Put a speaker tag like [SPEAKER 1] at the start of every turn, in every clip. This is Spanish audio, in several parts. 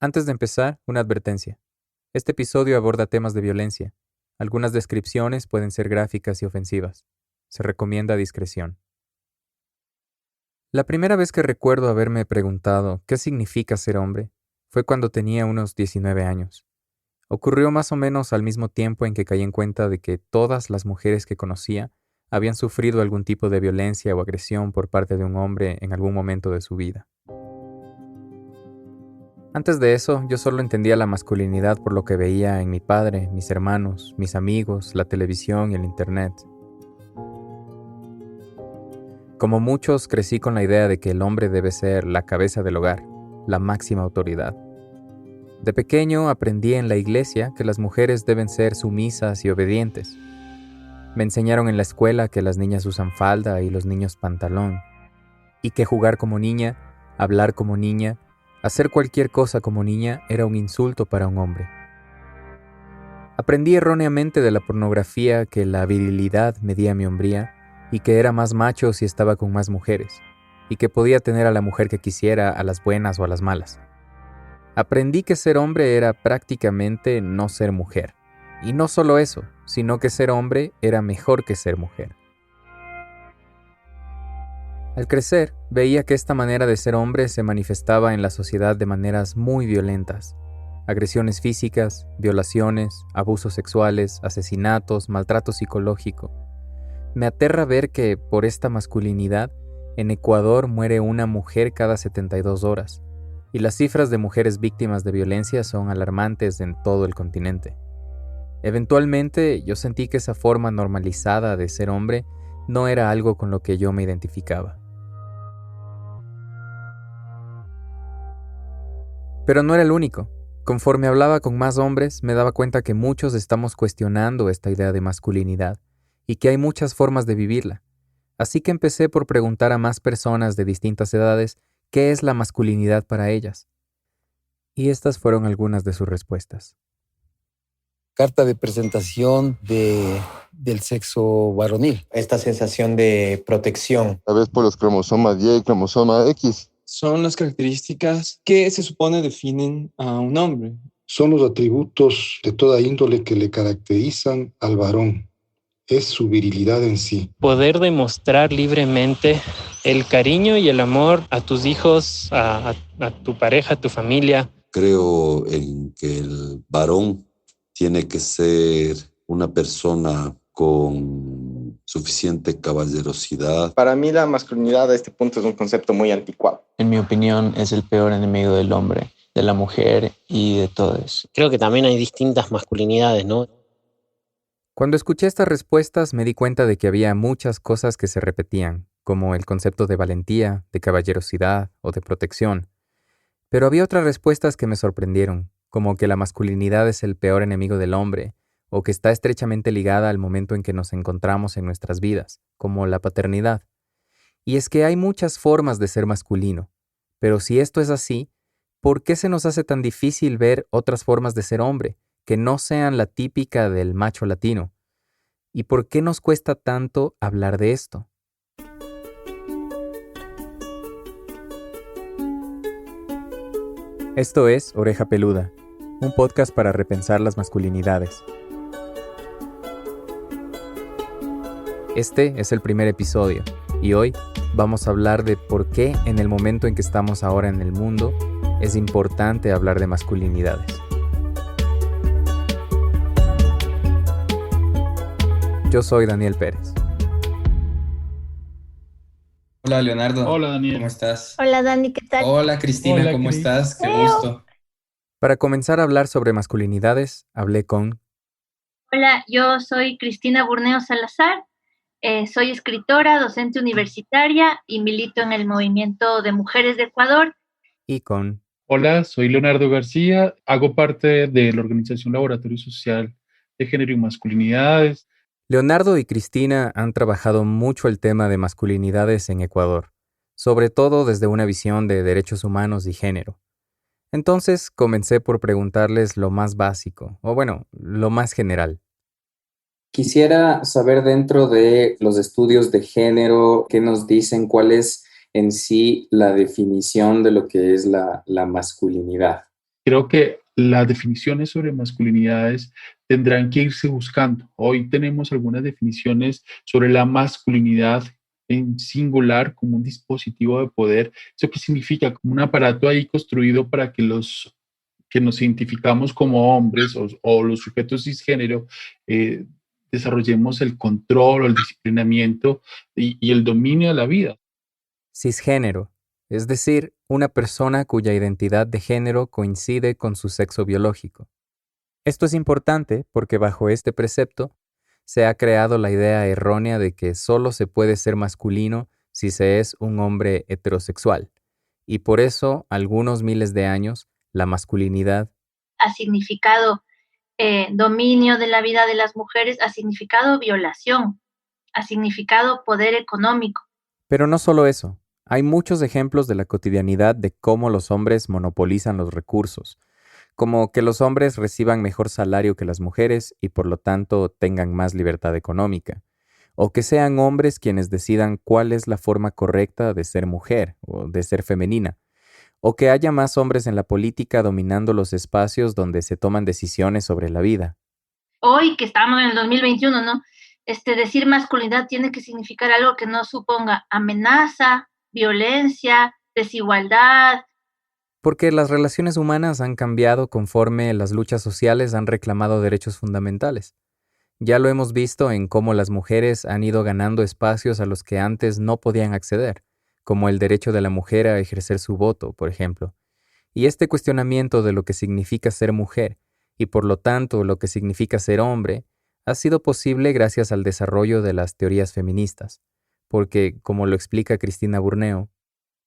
[SPEAKER 1] Antes de empezar, una advertencia. Este episodio aborda temas de violencia. Algunas descripciones pueden ser gráficas y ofensivas. Se recomienda discreción. La primera vez que recuerdo haberme preguntado qué significa ser hombre fue cuando tenía unos 19 años. Ocurrió más o menos al mismo tiempo en que caí en cuenta de que todas las mujeres que conocía habían sufrido algún tipo de violencia o agresión por parte de un hombre en algún momento de su vida. Antes de eso, yo solo entendía la masculinidad por lo que veía en mi padre, mis hermanos, mis amigos, la televisión y el internet. Como muchos, crecí con la idea de que el hombre debe ser la cabeza del hogar, la máxima autoridad. De pequeño aprendí en la iglesia que las mujeres deben ser sumisas y obedientes. Me enseñaron en la escuela que las niñas usan falda y los niños pantalón, y que jugar como niña, hablar como niña, hacer cualquier cosa como niña era un insulto para un hombre. Aprendí erróneamente de la pornografía que la virilidad medía mi hombría y que era más macho si estaba con más mujeres, y que podía tener a la mujer que quisiera, a las buenas o a las malas. Aprendí que ser hombre era prácticamente no ser mujer. Y no solo eso, sino que ser hombre era mejor que ser mujer. Al crecer, veía que esta manera de ser hombre se manifestaba en la sociedad de maneras muy violentas. Agresiones físicas, violaciones, abusos sexuales, asesinatos, maltrato psicológico. Me aterra ver que, por esta masculinidad, en Ecuador muere una mujer cada 72 horas, y las cifras de mujeres víctimas de violencia son alarmantes en todo el continente. Eventualmente, yo sentí que esa forma normalizada de ser hombre no era algo con lo que yo me identificaba. Pero no era el único. Conforme hablaba con más hombres, me daba cuenta que muchos estamos cuestionando esta idea de masculinidad y que hay muchas formas de vivirla. Así que empecé por preguntar a más personas de distintas edades qué es la masculinidad para ellas. Y estas fueron algunas de sus respuestas.
[SPEAKER 2] Carta de presentación del sexo varonil.
[SPEAKER 3] Esta sensación de protección.
[SPEAKER 4] A veces por los cromosomas Y y cromosoma X.
[SPEAKER 5] Son las características que se supone definen a un hombre.
[SPEAKER 6] Son los atributos de toda índole que le caracterizan al varón. Es su virilidad en sí.
[SPEAKER 7] Poder demostrar libremente el cariño y el amor a tus hijos, a tu pareja, a tu familia.
[SPEAKER 8] Creo en que el varón tiene que ser una persona con suficiente caballerosidad.
[SPEAKER 3] Para mí la masculinidad a este punto es un concepto muy anticuado.
[SPEAKER 9] En mi opinión es el peor enemigo del hombre, de la mujer y de todos.
[SPEAKER 10] Creo que también hay distintas masculinidades, ¿no?
[SPEAKER 1] Cuando escuché estas respuestas me di cuenta de que había muchas cosas que se repetían, como el concepto de valentía, de caballerosidad o de protección. Pero había otras respuestas que me sorprendieron, como que la masculinidad es el peor enemigo del hombre, o que está estrechamente ligada al momento en que nos encontramos en nuestras vidas, como la paternidad. Y es que hay muchas formas de ser masculino, pero si esto es así, ¿por qué se nos hace tan difícil ver otras formas de ser hombre, que no sean la típica del macho latino? ¿Y por qué nos cuesta tanto hablar de esto? Esto es Oreja Peluda, un podcast para repensar las masculinidades. Este es el primer episodio, y hoy vamos a hablar de por qué en el momento en que estamos ahora en el mundo es importante hablar de masculinidades. Yo soy Daniel Pérez.
[SPEAKER 11] Hola Leonardo.
[SPEAKER 5] Hola Daniel.
[SPEAKER 11] ¿Cómo estás?
[SPEAKER 12] Hola Dani, ¿qué tal?
[SPEAKER 11] Hola Cristina,
[SPEAKER 5] Hola,
[SPEAKER 11] ¿cómo
[SPEAKER 5] Cris.
[SPEAKER 11] estás? Qué gusto.
[SPEAKER 1] Para comenzar a hablar sobre masculinidades, hablé con...
[SPEAKER 12] Hola, yo soy Cristina Burneo Salazar, soy escritora, docente universitaria y milito en el Movimiento de Mujeres de Ecuador.
[SPEAKER 1] y con...
[SPEAKER 5] Hola, soy Leonardo García, hago parte de la organización Laboratorio Social de Género y Masculinidades.
[SPEAKER 1] Leonardo y Cristina han trabajado mucho el tema de masculinidades en Ecuador, sobre todo desde una visión de derechos humanos y género. Entonces comencé por preguntarles lo más básico, o bueno, lo más general.
[SPEAKER 9] Quisiera saber dentro de los estudios de género, ¿qué nos dicen? ¿Cuál es en sí la definición de lo que es la masculinidad?
[SPEAKER 5] Creo que las definiciones sobre masculinidades tendrán que irse buscando. Hoy tenemos algunas definiciones sobre la masculinidad en singular como un dispositivo de poder. ¿Eso qué significa? Como un aparato ahí construido para que los que nos identificamos como hombres o los sujetos cisgénero desarrollemos el control o el disciplinamiento y el dominio de la vida.
[SPEAKER 1] Cisgénero, es decir, una persona cuya identidad de género coincide con su sexo biológico. Esto es importante porque bajo este precepto se ha creado la idea errónea de que solo se puede ser masculino si se es un hombre heterosexual, y por eso, algunos miles de años, la masculinidad
[SPEAKER 12] ha significado dominio de la vida de las mujeres, ha significado violación, ha significado poder económico.
[SPEAKER 1] Pero no solo eso, hay muchos ejemplos de la cotidianidad de cómo los hombres monopolizan los recursos, como que los hombres reciban mejor salario que las mujeres y por lo tanto tengan más libertad económica, o que sean hombres quienes decidan cuál es la forma correcta de ser mujer o de ser femenina, o que haya más hombres en la política dominando los espacios donde se toman decisiones sobre la vida.
[SPEAKER 12] Hoy que estamos en el 2021, ¿no? Decir masculinidad tiene que significar algo que no suponga amenaza, violencia, desigualdad.
[SPEAKER 1] Porque las relaciones humanas han cambiado conforme las luchas sociales han reclamado derechos fundamentales. Ya lo hemos visto en cómo las mujeres han ido ganando espacios a los que antes no podían acceder, como el derecho de la mujer a ejercer su voto, por ejemplo. Y este cuestionamiento de lo que significa ser mujer, y por lo tanto lo que significa ser hombre, ha sido posible gracias al desarrollo de las teorías feministas, porque, como lo explica Cristina Burneo,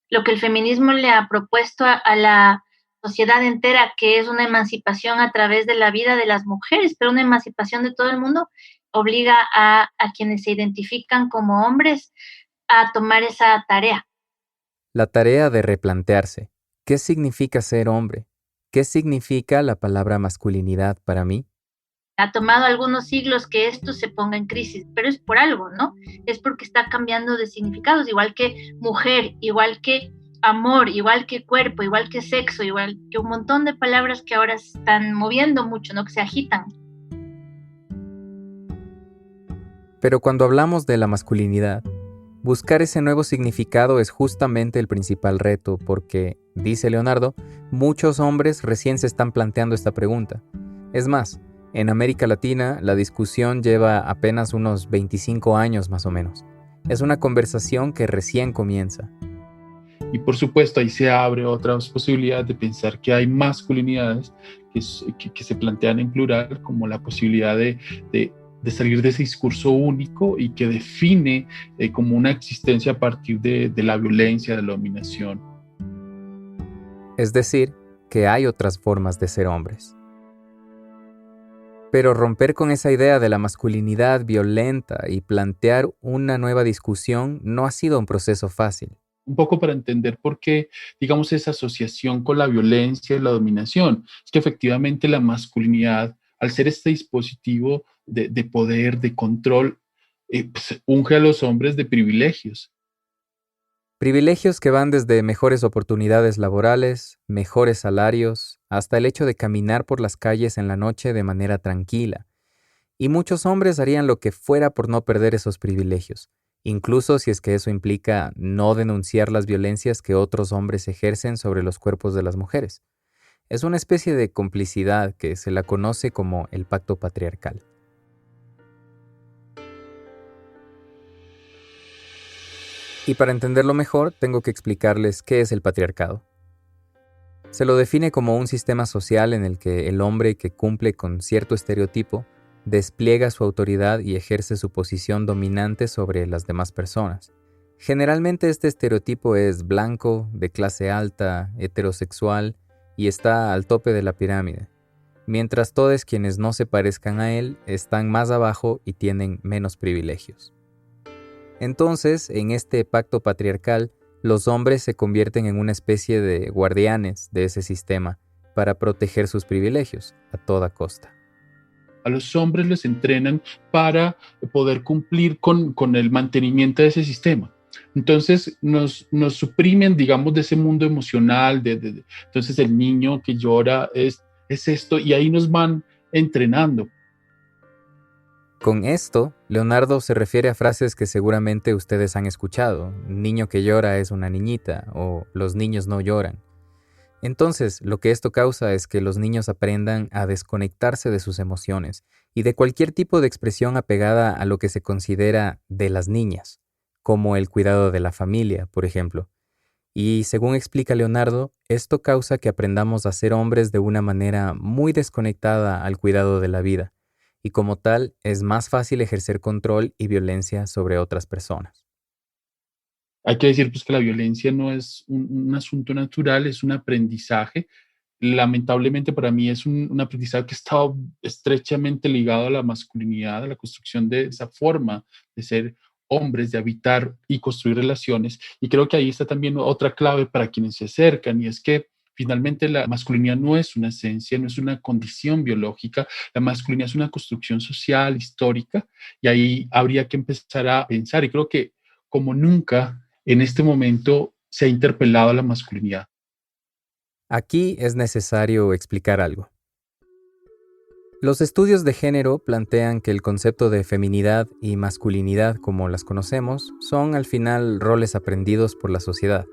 [SPEAKER 12] lo que el feminismo le ha propuesto a la sociedad entera, que es una emancipación a través de la vida de las mujeres, pero una emancipación de todo el mundo, obliga a quienes se identifican como hombres a tomar esa tarea.
[SPEAKER 1] La tarea de replantearse. ¿Qué significa ser hombre? ¿Qué significa la palabra masculinidad para mí?
[SPEAKER 12] Ha tomado algunos siglos que esto se ponga en crisis, pero es por algo, ¿no? Es porque está cambiando de significados, igual que mujer, igual que amor, igual que cuerpo, igual que sexo, igual que un montón de palabras que ahora se están moviendo mucho, ¿no? Que se agitan.
[SPEAKER 1] Pero cuando hablamos de la masculinidad, buscar ese nuevo significado es justamente el principal reto porque, dice Leonardo, muchos hombres recién se están planteando esta pregunta. Es más, en América Latina la discusión lleva apenas unos 25 años más o menos. Es una conversación que recién comienza.
[SPEAKER 5] Y por supuesto ahí se abre otras posibilidades de pensar que hay masculinidades que se plantean en plural, como la posibilidad de salir de ese discurso único y que define como una existencia a partir de la violencia, de la dominación.
[SPEAKER 1] Es decir, que hay otras formas de ser hombres. Pero romper con esa idea de la masculinidad violenta y plantear una nueva discusión no ha sido un proceso fácil.
[SPEAKER 5] Un poco para entender por qué, digamos, esa asociación con la violencia y la dominación. Es que efectivamente la masculinidad, al ser este dispositivo de poder, de control, pues, unge a los hombres de privilegios.
[SPEAKER 1] Privilegios que van desde mejores oportunidades laborales, mejores salarios, hasta el hecho de caminar por las calles en la noche de manera tranquila. Y muchos hombres harían lo que fuera por no perder esos privilegios, incluso si es que eso implica no denunciar las violencias que otros hombres ejercen sobre los cuerpos de las mujeres. Es una especie de complicidad que se la conoce como el pacto patriarcal. Y para entenderlo mejor, tengo que explicarles qué es el patriarcado. Se lo define como un sistema social en el que el hombre que cumple con cierto estereotipo despliega su autoridad y ejerce su posición dominante sobre las demás personas. Generalmente este estereotipo es blanco, de clase alta, heterosexual y está al tope de la pirámide, mientras todos quienes no se parezcan a él están más abajo y tienen menos privilegios. Entonces, en este pacto patriarcal, los hombres se convierten en una especie de guardianes de ese sistema para proteger sus privilegios a toda costa.
[SPEAKER 5] A los hombres les entrenan para poder cumplir con el mantenimiento de ese sistema. Entonces nos suprimen, digamos, de ese mundo emocional, entonces el niño que llora es esto, y ahí nos van entrenando.
[SPEAKER 1] Con esto, Leonardo se refiere a frases que seguramente ustedes han escuchado: niño que llora es una niñita, o los niños no lloran. Entonces, lo que esto causa es que los niños aprendan a desconectarse de sus emociones y de cualquier tipo de expresión apegada a lo que se considera de las niñas, como el cuidado de la familia, por ejemplo. Y según explica Leonardo, esto causa que aprendamos a ser hombres de una manera muy desconectada al cuidado de la vida, y como tal es más fácil ejercer control y violencia sobre otras personas.
[SPEAKER 5] Hay que decir pues, que la violencia no es un asunto natural, es un aprendizaje. Lamentablemente para mí es un aprendizaje que ha estado estrechamente ligado a la masculinidad, a la construcción de esa forma de ser hombres, de habitar y construir relaciones. Y creo que ahí está también otra clave para quienes se acercan, y es que finalmente la masculinidad no es una esencia, no es una condición biológica. La masculinidad es una construcción social, histórica, y ahí habría que empezar a pensar, y creo que como nunca en este momento se ha interpelado a la masculinidad.
[SPEAKER 1] Aquí es necesario explicar algo. Los estudios de género plantean que el concepto de feminidad y masculinidad, como las conocemos, son al final roles aprendidos por la sociedad,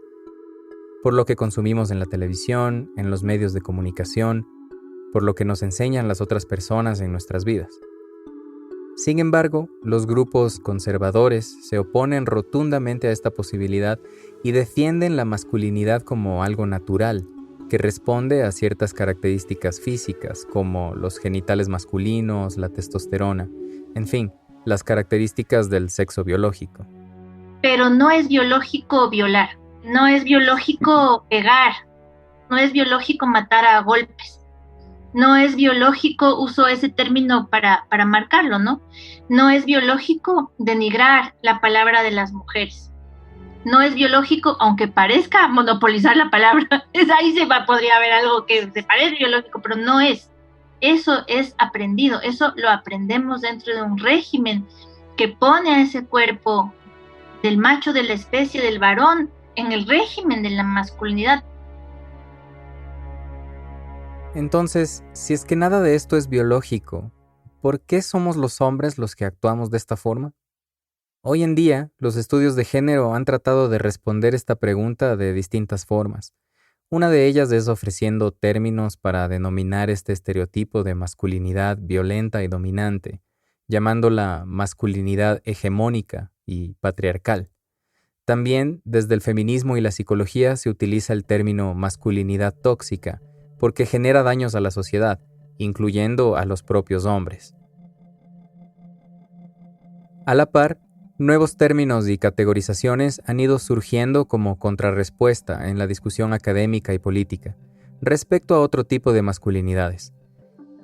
[SPEAKER 1] por lo que consumimos en la televisión, en los medios de comunicación, por lo que nos enseñan las otras personas en nuestras vidas. Sin embargo, los grupos conservadores se oponen rotundamente a esta posibilidad y defienden la masculinidad como algo natural, que responde a ciertas características físicas, como los genitales masculinos, la testosterona, en fin, las características del sexo biológico.
[SPEAKER 12] Pero no es biológico violar, no es biológico pegar, no es biológico matar a golpes. No es biológico, uso ese término para marcarlo, ¿no? No es biológico denigrar la palabra de las mujeres. No es biológico, aunque parezca monopolizar la palabra, ahí podría haber algo que se parece biológico, pero no es. Eso es aprendido, eso lo aprendemos dentro de un régimen que pone a ese cuerpo del macho de la especie, del varón, en el régimen de la masculinidad.
[SPEAKER 1] Entonces, si es que nada de esto es biológico, ¿por qué somos los hombres los que actuamos de esta forma? Hoy en día, los estudios de género han tratado de responder esta pregunta de distintas formas. Una de ellas es ofreciendo términos para denominar este estereotipo de masculinidad violenta y dominante, llamándola masculinidad hegemónica y patriarcal. También, desde el feminismo y la psicología se utiliza el término masculinidad tóxica, porque genera daños a la sociedad, incluyendo a los propios hombres. A la par, nuevos términos y categorizaciones han ido surgiendo como contrarrespuesta en la discusión académica y política respecto a otro tipo de masculinidades.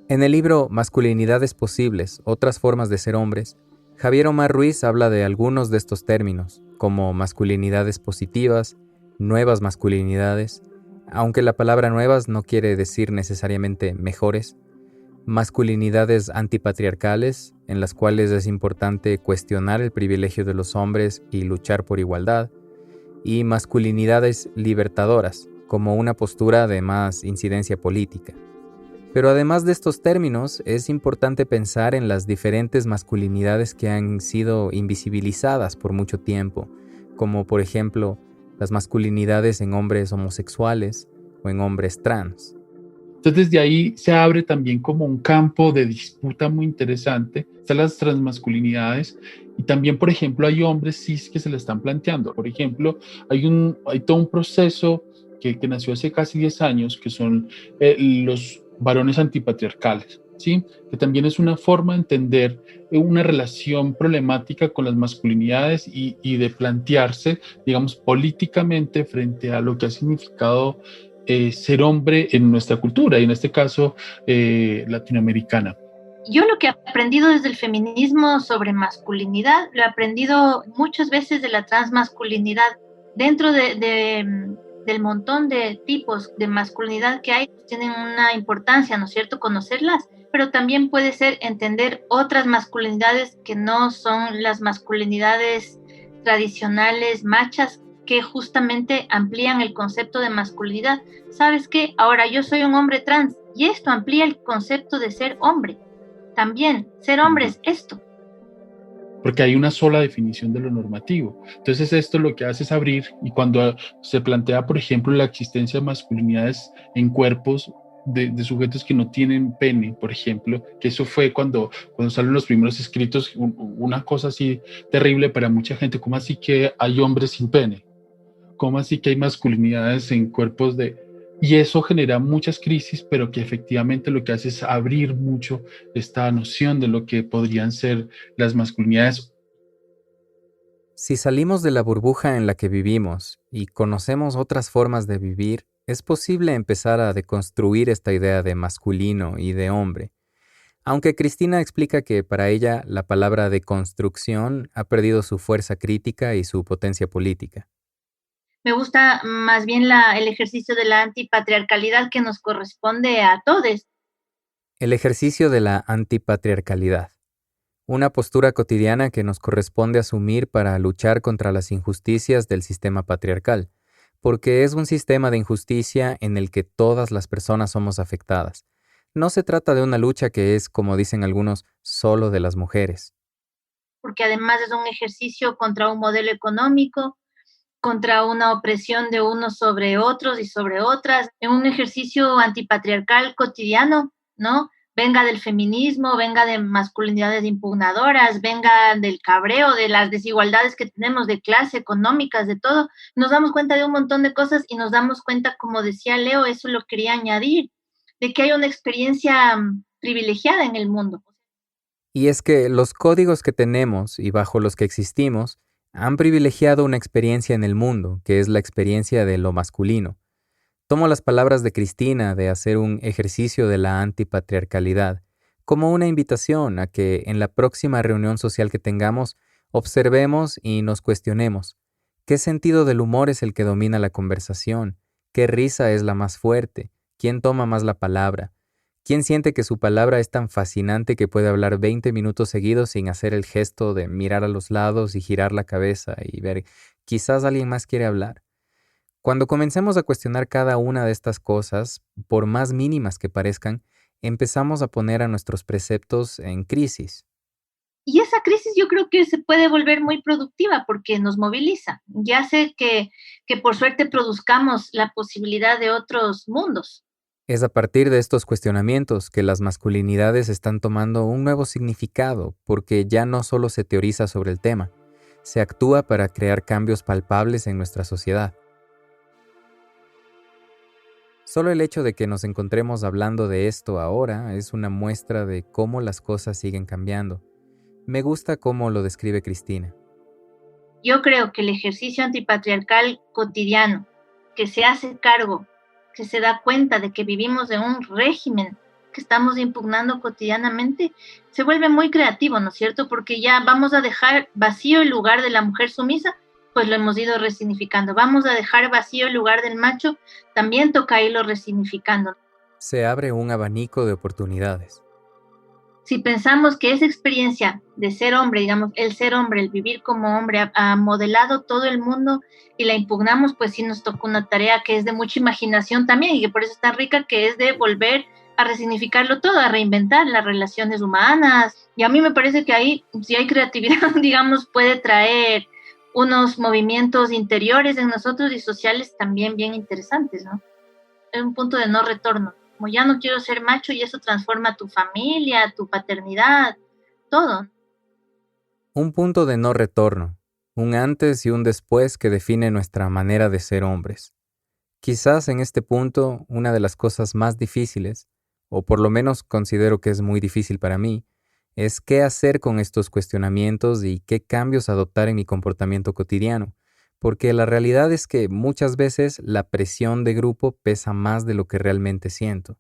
[SPEAKER 1] En el libro Masculinidades posibles, otras formas de ser hombres, Javier Omar Ruiz habla de algunos de estos términos, como masculinidades positivas, nuevas masculinidades, aunque la palabra nuevas no quiere decir necesariamente mejores, masculinidades antipatriarcales, en las cuales es importante cuestionar el privilegio de los hombres y luchar por igualdad, y masculinidades libertadoras, como una postura de más incidencia política. Pero además de estos términos, es importante pensar en las diferentes masculinidades que han sido invisibilizadas por mucho tiempo, como por ejemplo, las masculinidades en hombres homosexuales o en hombres trans.
[SPEAKER 5] Entonces desde ahí se abre también como un campo de disputa muy interesante. Están las transmasculinidades y también, por ejemplo, hay hombres cis que se le están planteando. Por ejemplo, hay todo un proceso que nació hace casi 10 años, que son los varones antipatriarcales, ¿sí? Que también es una forma de entender una relación problemática con las masculinidades y de plantearse, digamos, políticamente frente a lo que ha significado ser hombre en nuestra cultura, y en este caso latinoamericana.
[SPEAKER 12] Yo lo que he aprendido desde el feminismo sobre masculinidad, lo he aprendido muchas veces de la transmasculinidad. Dentro del montón de tipos de masculinidad que hay, tienen una importancia, ¿no es cierto?, conocerlas, pero también puede ser entender otras masculinidades que no son las masculinidades tradicionales, machas, que justamente amplían el concepto de masculinidad. ¿Sabes qué? Ahora yo soy un hombre trans y esto amplía el concepto de ser hombre. También, ser hombre es esto.
[SPEAKER 5] Porque hay una sola definición de lo normativo. Entonces esto lo que hace es abrir, y cuando se plantea, por ejemplo, la existencia de masculinidades en cuerpos de sujetos que no tienen pene, por ejemplo, que eso fue cuando salen los primeros escritos, una cosa así terrible para mucha gente. ¿Cómo así que hay hombres sin pene? ¿Cómo así que hay masculinidades en cuerpos de...? Y eso genera muchas crisis, pero que efectivamente lo que hace es abrir mucho esta noción de lo que podrían ser las masculinidades.
[SPEAKER 1] Si salimos de la burbuja en la que vivimos y conocemos otras formas de vivir, es posible empezar a deconstruir esta idea de masculino y de hombre. Aunque Cristina explica que para ella la palabra deconstrucción ha perdido su fuerza crítica y su potencia política.
[SPEAKER 12] Me gusta más bien el ejercicio de la antipatriarcalidad que nos corresponde a todos.
[SPEAKER 1] El ejercicio de la antipatriarcalidad. Una postura cotidiana que nos corresponde asumir para luchar contra las injusticias del sistema patriarcal, porque es un sistema de injusticia en el que todas las personas somos afectadas. No se trata de una lucha que es, como dicen algunos, solo de las mujeres.
[SPEAKER 12] Porque además es un ejercicio contra un modelo económico, contra una opresión de unos sobre otros y sobre otras, en un ejercicio antipatriarcal cotidiano, ¿no? Venga del feminismo, venga de masculinidades impugnadoras, venga del cabreo, de las desigualdades que tenemos de clase, económicas, de todo. Nos damos cuenta de un montón de cosas y nos damos cuenta, como decía Leo, eso lo quería añadir, de que hay una experiencia privilegiada en el mundo.
[SPEAKER 1] Y es que los códigos que tenemos y bajo los que existimos han privilegiado una experiencia en el mundo, que es la experiencia de lo masculino. Tomo las palabras de Cristina de hacer un ejercicio de la antipatriarcalidad como una invitación a que en la próxima reunión social que tengamos observemos y nos cuestionemos qué sentido del humor es el que domina la conversación, qué risa es la más fuerte, quién toma más la palabra, quién siente que su palabra es tan fascinante que puede hablar 20 minutos seguidos sin hacer el gesto de mirar a los lados y girar la cabeza y ver, quizás alguien más quiere hablar. Cuando comencemos a cuestionar cada una de estas cosas, por más mínimas que parezcan, empezamos a poner a nuestros preceptos en crisis.
[SPEAKER 12] Y esa crisis yo creo que se puede volver muy productiva porque nos moviliza y hace que por suerte produzcamos la posibilidad de otros mundos.
[SPEAKER 1] Es a partir de estos cuestionamientos que las masculinidades están tomando un nuevo significado, porque ya no solo se teoriza sobre el tema, se actúa para crear cambios palpables en nuestra sociedad. Solo el hecho de que nos encontremos hablando de esto ahora es una muestra de cómo las cosas siguen cambiando. Me gusta cómo lo describe Cristina.
[SPEAKER 12] Yo creo que el ejercicio antipatriarcal cotidiano, que se hace cargo, que se da cuenta de que vivimos en un régimen que estamos impugnando cotidianamente, se vuelve muy creativo, ¿no es cierto? Porque ya vamos a dejar vacío el lugar de la mujer sumisa, pues lo hemos ido resignificando. Vamos a dejar vacío el lugar del macho, también toca irlo resignificando.
[SPEAKER 1] Se abre un abanico de oportunidades.
[SPEAKER 12] Si pensamos que esa experiencia de ser hombre, digamos, el ser hombre, el vivir como hombre, ha modelado todo el mundo y la impugnamos, pues sí nos tocó una tarea que es de mucha imaginación también y que por eso es tan rica, que es de volver a resignificarlo todo, a reinventar las relaciones humanas. Y a mí me parece que ahí, si hay creatividad, digamos, puede traer unos movimientos interiores en nosotros y sociales también bien interesantes, ¿no? Es un punto de no retorno. Como ya no quiero ser macho y eso transforma tu familia, tu paternidad, todo.
[SPEAKER 1] Un punto de no retorno, un antes y un después que define nuestra manera de ser hombres. Quizás en este punto una de las cosas más difíciles, o por lo menos considero que es muy difícil para mí, es qué hacer con estos cuestionamientos y qué cambios adoptar en mi comportamiento cotidiano, porque la realidad es que muchas veces la presión de grupo pesa más de lo que realmente siento.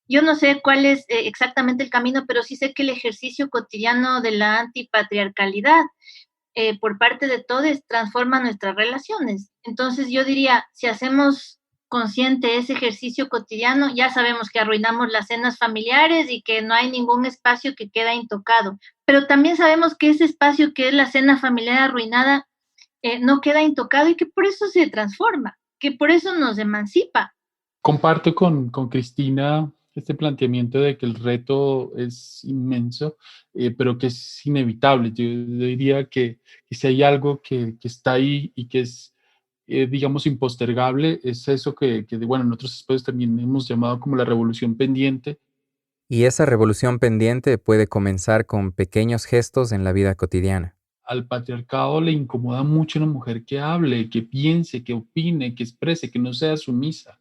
[SPEAKER 12] Yo no sé cuál es exactamente el camino, pero sí sé que el ejercicio cotidiano de la antipatriarcalidad por parte de todos transforma nuestras relaciones. Entonces yo diría, si hacemos consciente ese ejercicio cotidiano, ya sabemos que arruinamos las cenas familiares y que no hay ningún espacio que queda intocado. Pero también sabemos que ese espacio que es la cena familiar arruinada no queda intocado y que por eso se transforma, que por eso nos emancipa.
[SPEAKER 5] Comparto con Cristina este planteamiento de que el reto es inmenso, pero que es inevitable. Yo diría que si hay algo que está ahí y que es, digamos, impostergable, es eso bueno, en otros espacios también hemos llamado como la revolución pendiente.
[SPEAKER 1] Y esa revolución pendiente puede comenzar con pequeños gestos en la vida cotidiana.
[SPEAKER 5] Al patriarcado le incomoda mucho una mujer que hable, que piense, que opine, que exprese, que no sea sumisa.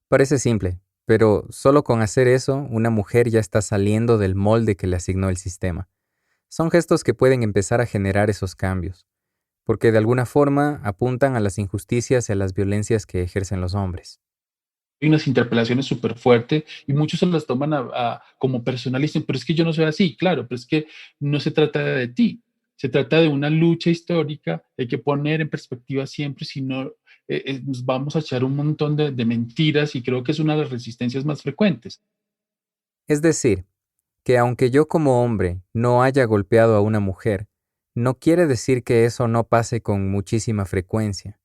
[SPEAKER 1] Parece simple, pero solo con hacer eso, una mujer ya está saliendo del molde que le asignó el sistema. Son gestos que pueden empezar a generar esos cambios, porque de alguna forma apuntan a las injusticias y a las violencias que ejercen los hombres.
[SPEAKER 5] Hay unas interpelaciones súper fuertes y muchos se las toman como personal y dicen, pero es que yo no soy así, claro, pero es que no se trata de ti, se trata de una lucha histórica, hay que poner en perspectiva siempre, si no nos vamos a echar un montón de mentiras y creo que es una de las resistencias más frecuentes.
[SPEAKER 1] Es decir, que aunque yo como hombre no haya golpeado a una mujer, no quiere decir que eso no pase con muchísima frecuencia.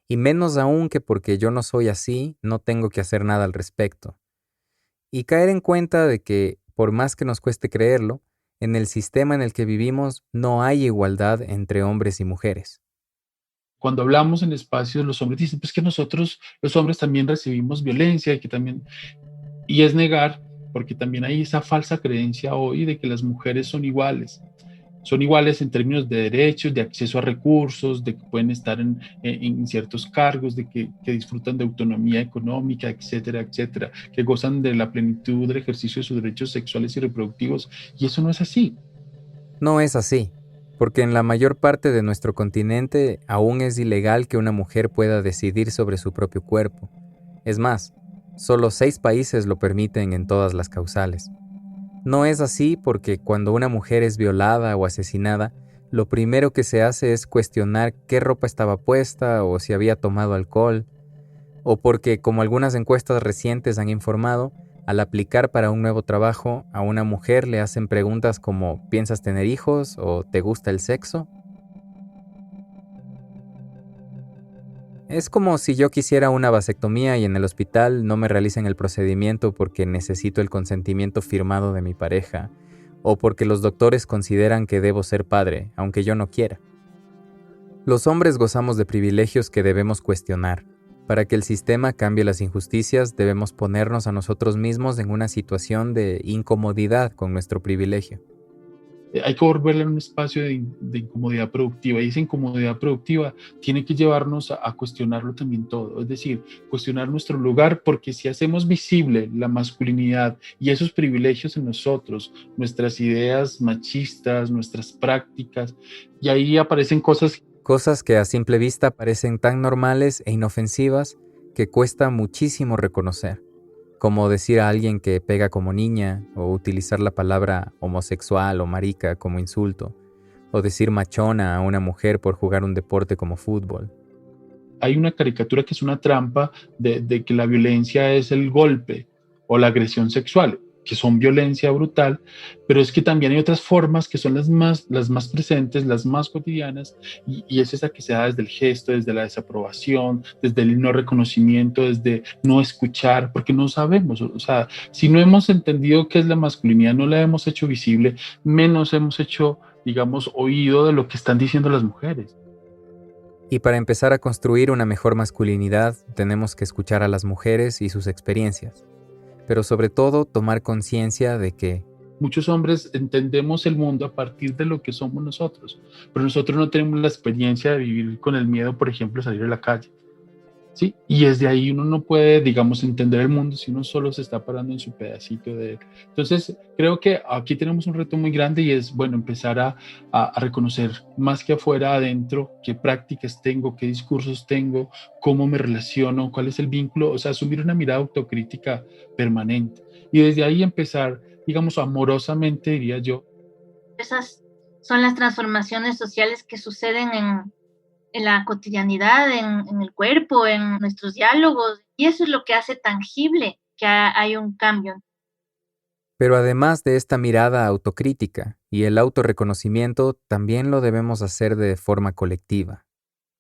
[SPEAKER 1] Y menos aún que porque yo no soy así, no tengo que hacer nada al respecto. Y caer en cuenta de que, por más que nos cueste creerlo, en el sistema en el que vivimos no hay igualdad entre hombres y mujeres.
[SPEAKER 5] Cuando hablamos en espacios, los hombres dicen, pues que nosotros, los hombres, también recibimos violencia y es negar, porque también hay esa falsa creencia hoy de que las mujeres son iguales. Son iguales en términos de derechos, de acceso a recursos, de que pueden estar en ciertos cargos, de que disfrutan de autonomía económica, etcétera, etcétera, que gozan de la plenitud del ejercicio de sus derechos sexuales y reproductivos, y eso no es así.
[SPEAKER 1] No es así, porque en la mayor parte de nuestro continente aún es ilegal que una mujer pueda decidir sobre su propio cuerpo. Es más, solo 6 países lo permiten en todas las causales. No es así porque cuando una mujer es violada o asesinada, lo primero que se hace es cuestionar qué ropa estaba puesta o si había tomado alcohol, o porque, como algunas encuestas recientes han informado, al aplicar para un nuevo trabajo, a una mujer le hacen preguntas como ¿piensas tener hijos? O ¿te gusta el sexo? Es como si yo quisiera una vasectomía y en el hospital no me realicen el procedimiento porque necesito el consentimiento firmado de mi pareja, o porque los doctores consideran que debo ser padre, aunque yo no quiera. Los hombres gozamos de privilegios que debemos cuestionar. Para que el sistema cambie las injusticias, debemos ponernos a nosotros mismos en una situación de incomodidad con nuestro privilegio.
[SPEAKER 5] Hay que volverla en un espacio de incomodidad productiva, y esa incomodidad productiva tiene que llevarnos a cuestionarlo también todo, es decir, cuestionar nuestro lugar, porque si hacemos visible la masculinidad y esos privilegios en nosotros, nuestras ideas machistas, nuestras prácticas, y ahí aparecen cosas
[SPEAKER 1] que a simple vista parecen tan normales e inofensivas que cuesta muchísimo reconocer, como decir a alguien que pega como niña, o utilizar la palabra homosexual o marica como insulto, o decir machona a una mujer por jugar un deporte como fútbol.
[SPEAKER 5] Hay una caricatura que es una trampa de que la violencia es el golpe o la agresión sexual, que son violencia brutal, pero es que también hay otras formas que son las más presentes, las más cotidianas, y es esa que se da desde el gesto, desde la desaprobación, desde el no reconocimiento, desde no escuchar, porque no sabemos, o sea, si no hemos entendido qué es la masculinidad, no la hemos hecho visible, menos hemos hecho, digamos, oído de lo que están diciendo las mujeres.
[SPEAKER 1] Y para empezar a construir una mejor masculinidad, tenemos que escuchar a las mujeres y sus experiencias. Pero sobre todo tomar conciencia de que
[SPEAKER 5] muchos hombres entendemos el mundo a partir de lo que somos nosotros, pero nosotros no tenemos la experiencia de vivir con el miedo, por ejemplo, de salir a la calle, ¿sí? Y desde ahí uno no puede, digamos, entender el mundo si uno solo se está parando en su pedacito de él. Entonces, creo que aquí tenemos un reto muy grande y es, bueno, empezar a reconocer más que afuera, adentro, qué prácticas tengo, qué discursos tengo, cómo me relaciono, cuál es el vínculo, o sea, asumir una mirada autocrítica permanente. Y desde ahí empezar, digamos, amorosamente, diría yo.
[SPEAKER 12] Esas son las transformaciones sociales que suceden en la cotidianidad, en el cuerpo, en nuestros diálogos, y eso es lo que hace tangible que hay un cambio.
[SPEAKER 1] Pero además de esta mirada autocrítica y el autorreconocimiento, también lo debemos hacer de forma colectiva.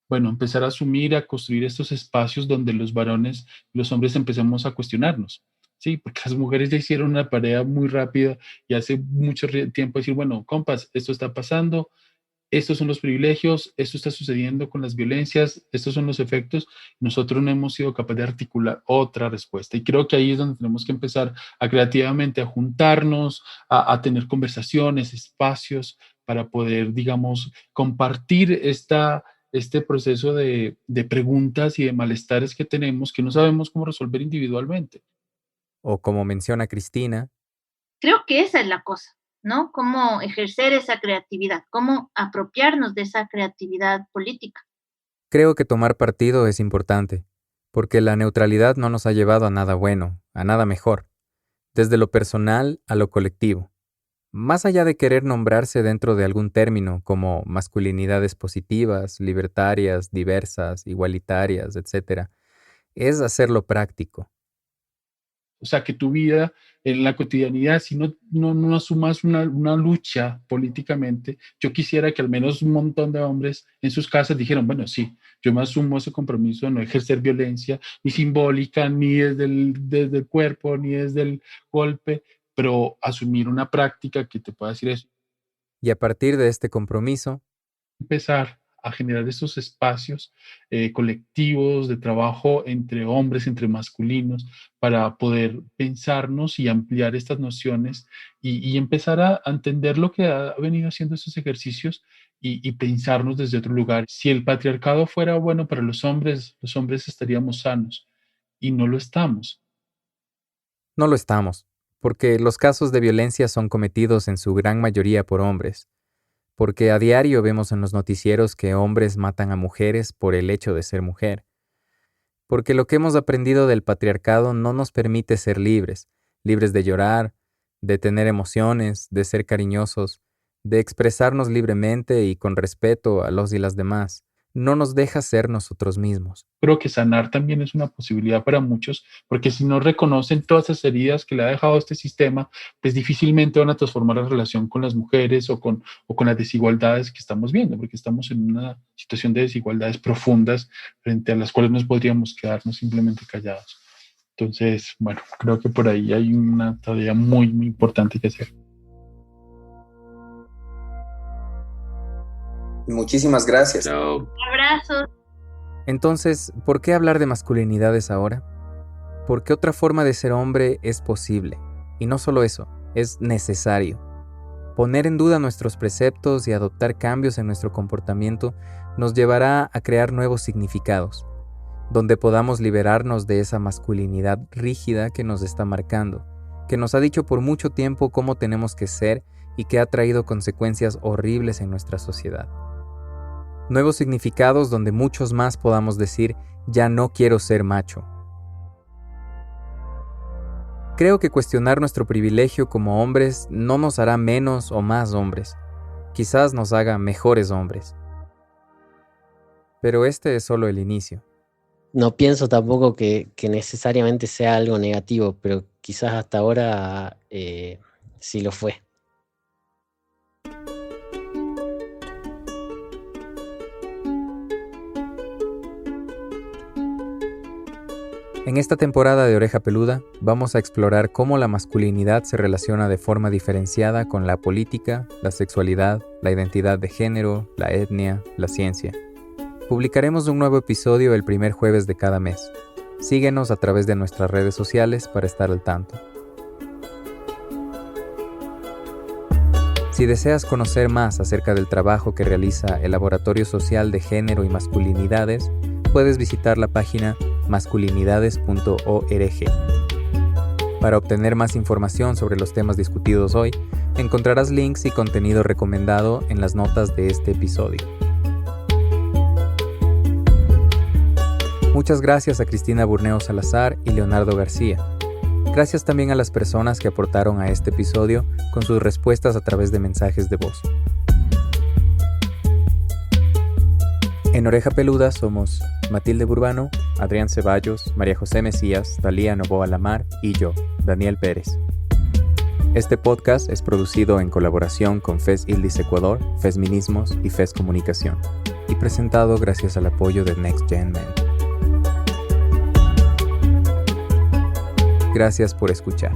[SPEAKER 5] Bueno, empezar a asumir, a construir estos espacios donde los varones y los hombres empecemos a cuestionarnos, ¿sí? Porque las mujeres ya hicieron una tarea muy rápida y hace mucho tiempo decir, bueno, compas, esto está pasando, estos son los privilegios, esto está sucediendo con las violencias, estos son los efectos. Nosotros no hemos sido capaces de articular otra respuesta. Y creo que ahí es donde tenemos que empezar a creativamente a juntarnos, a tener conversaciones, espacios para poder, digamos, compartir este proceso de preguntas y de malestares que tenemos que no sabemos cómo resolver individualmente.
[SPEAKER 1] O como menciona Cristina,
[SPEAKER 12] creo que esa es la cosa, ¿no? Cómo ejercer esa creatividad, cómo apropiarnos de esa creatividad política.
[SPEAKER 1] Creo que tomar partido es importante, porque la neutralidad no nos ha llevado a nada bueno, a nada mejor, desde lo personal a lo colectivo. Más allá de querer nombrarse dentro de algún término como masculinidades positivas, libertarias, diversas, igualitarias, etc., es hacerlo práctico.
[SPEAKER 5] O sea, que tu vida en la cotidianidad, si no asumas una lucha políticamente, yo quisiera que al menos un montón de hombres en sus casas dijeran, bueno, sí, yo me asumo ese compromiso de no ejercer violencia, ni simbólica, ni desde el cuerpo, ni desde el golpe, pero asumir una práctica que te pueda decir eso.
[SPEAKER 1] Y a partir de este compromiso,
[SPEAKER 5] empezar a generar esos espacios colectivos de trabajo entre hombres, entre masculinos, para poder pensarnos y ampliar estas nociones y empezar a entender lo que ha venido haciendo estos ejercicios y pensarnos desde otro lugar. Si el patriarcado fuera bueno para los hombres estaríamos sanos y no lo estamos.
[SPEAKER 1] No lo estamos, porque los casos de violencia son cometidos en su gran mayoría por hombres. Porque a diario vemos en los noticieros que hombres matan a mujeres por el hecho de ser mujer. Porque lo que hemos aprendido del patriarcado no nos permite ser libres, libres de llorar, de tener emociones, de ser cariñosos, de expresarnos libremente y con respeto a los y las demás. No nos deja ser nosotros mismos.
[SPEAKER 5] Creo que sanar también es una posibilidad para muchos, porque si no reconocen todas esas heridas que le ha dejado este sistema, pues difícilmente van a transformar la relación con las mujeres o con las desigualdades que estamos viendo, porque estamos en una situación de desigualdades profundas frente a las cuales no podríamos quedarnos simplemente callados. Entonces, bueno, creo que por ahí hay una tarea muy, muy importante que hacer.
[SPEAKER 9] Muchísimas gracias.
[SPEAKER 5] Chao.
[SPEAKER 12] Abrazos.
[SPEAKER 1] Entonces, ¿por qué hablar de masculinidades ahora? Porque otra forma de ser hombre es posible. Y no solo eso, es necesario. Poner en duda nuestros preceptos y adoptar cambios en nuestro comportamiento nos llevará a crear nuevos significados, donde podamos liberarnos de esa masculinidad rígida que nos está marcando, que nos ha dicho por mucho tiempo cómo tenemos que ser y que ha traído consecuencias horribles en nuestra sociedad. Nuevos significados donde muchos más podamos decir, ya no quiero ser macho. Creo que cuestionar nuestro privilegio como hombres no nos hará menos o más hombres. Quizás nos haga mejores hombres. Pero este es solo el inicio.
[SPEAKER 10] No pienso tampoco que necesariamente sea algo negativo, pero quizás hasta ahora sí lo fue.
[SPEAKER 1] En esta temporada de Oreja Peluda vamos a explorar cómo la masculinidad se relaciona de forma diferenciada con la política, la sexualidad, la identidad de género, la etnia, la ciencia. Publicaremos un nuevo episodio el primer jueves de cada mes. Síguenos a través de nuestras redes sociales para estar al tanto. Si deseas conocer más acerca del trabajo que realiza el Laboratorio Social de Género y Masculinidades, puedes visitar la página masculinidades.org. Para obtener más información sobre los temas discutidos hoy, encontrarás links y contenido recomendado en las notas de este episodio. Muchas gracias a Cristina Burneo Salazar y Leonardo García. Gracias también a las personas que aportaron a este episodio con sus respuestas a través de mensajes de voz. En Oreja Peluda somos Matilde Burbano, Adrián Ceballos, María José Mesías, Talía Novoa Lamar y yo, Daniel Pérez. Este podcast es producido en colaboración con FES Ildis Ecuador, Fesminismos y FES Comunicación, y presentado gracias al apoyo de Next Gen Men. Gracias por escuchar.